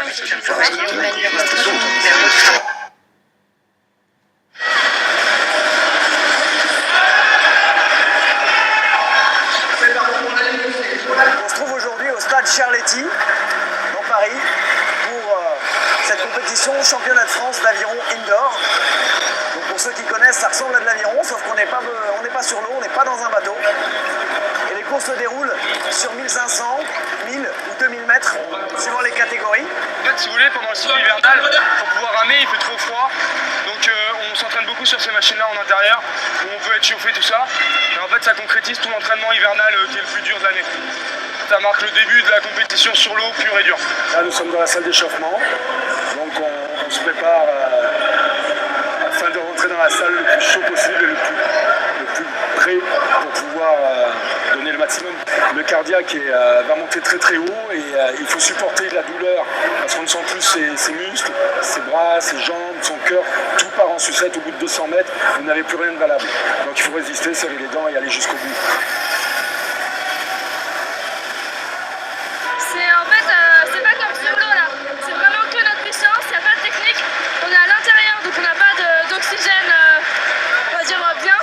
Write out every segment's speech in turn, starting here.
compétition qui est de manière donc On se trouve aujourd'hui au stade Charletti, dans Paris, pour cette compétition championnat de France d'aviron indoor. Donc pour ceux qui connaissent, ça ressemble à de l'aviron, sauf qu'on n'est pas sur l'eau, on n'est pas dans un bateau. Et les courses se déroulent sur 1500, 1000 ou 2000 mètres, suivant les catégories. En fait, si vous voulez, pendant le cycle hivernal, pour pouvoir ramer, il fait trop froid. Donc on s'entraîne beaucoup sur ces machines-là en intérieur, où on peut être chauffé, tout ça. Et en fait, ça concrétise tout l'entraînement hivernal qui est le plus dur de l'année. Ça marque le début de la compétition sur l'eau pure et dure. Là, nous sommes dans la salle d'échauffement, donc on se prépare afin de rentrer dans la salle le plus chaud possible et le plus prêt pour pouvoir donner le maximum. Le cardiaque va monter très très haut et il faut supporter la douleur parce qu'on ne sent plus ses muscles, ses bras, ses jambes, son cœur, tout part en sucette au bout de 200 mètres, vous n'avez plus rien de valable. Donc il faut résister, serrer les dents et aller jusqu'au bout. C'est pas comme sur l'eau là, c'est vraiment que notre puissance, il n'y a pas de technique, on est à l'intérieur donc on n'a pas d'oxygène, on va dire bien,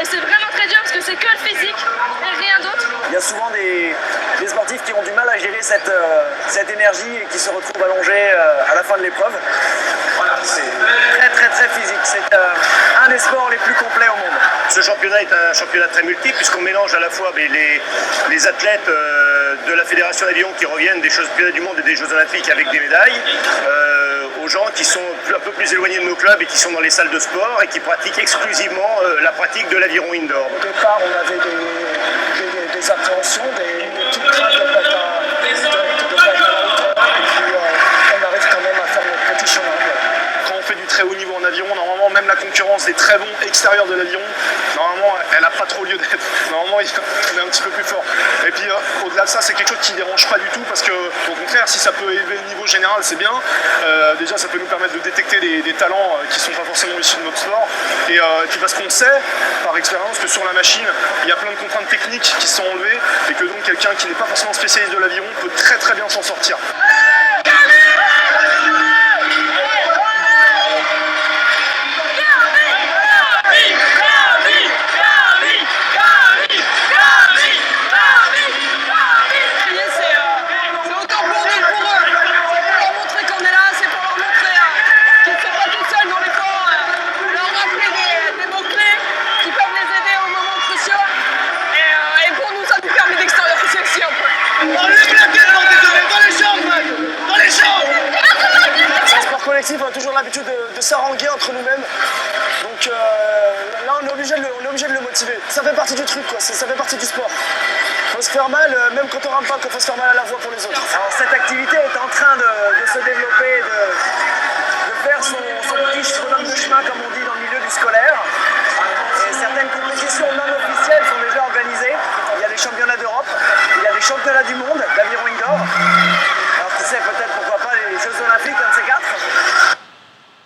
et c'est vraiment très dur parce que c'est que le physique et rien d'autre. Il y a souvent des sportifs qui ont du mal à gérer cette énergie et qui se retrouvent allongés à la fin de l'épreuve. Voilà, c'est très physique, c'est un des sports les plus complets au monde. Ce championnat est un championnat très multiple puisqu'on mélange à la fois les athlètes de la Fédération d'aviron qui reviennent des championnats du monde et des Jeux Olympiques avec des médailles, aux gens qui sont un peu plus éloignés de nos clubs et qui sont dans les salles de sport et qui pratiquent exclusivement la pratique de l'aviron indoor. Au départ, on avait des appréhensions, des petites craintes de ne pas être à la hauteur, et puis on arrive quand même à faire notre petit chemin. Quand on fait du très haut niveau en aviron, normalement même la concurrence des très bons extérieurs de l'aviron, normalement elle n'a pas trop lieu d'être. Normalement on est un petit peu plus fort. Et puis au-delà de ça, c'est quelque chose qui ne dérange pas du tout parce que au contraire, si ça peut élever le niveau général, c'est bien. Déjà ça peut nous permettre de détecter des talents qui ne sont pas forcément issus de notre sport. Et puis parce qu'on sait par expérience que sur la machine, il y a plein de contraintes techniques qui sont enlevées et que donc quelqu'un qui n'est pas forcément spécialiste de l'aviron peut très bien s'en sortir. On a toujours l'habitude de s'haranguer entre nous-mêmes. Donc là, on est obligé de le motiver. Ça fait partie du truc, quoi. Ça fait partie du sport. Faut se faire mal, même quand on rame pas, faut se faire mal à la voix pour les autres. Alors, cette activité est en train de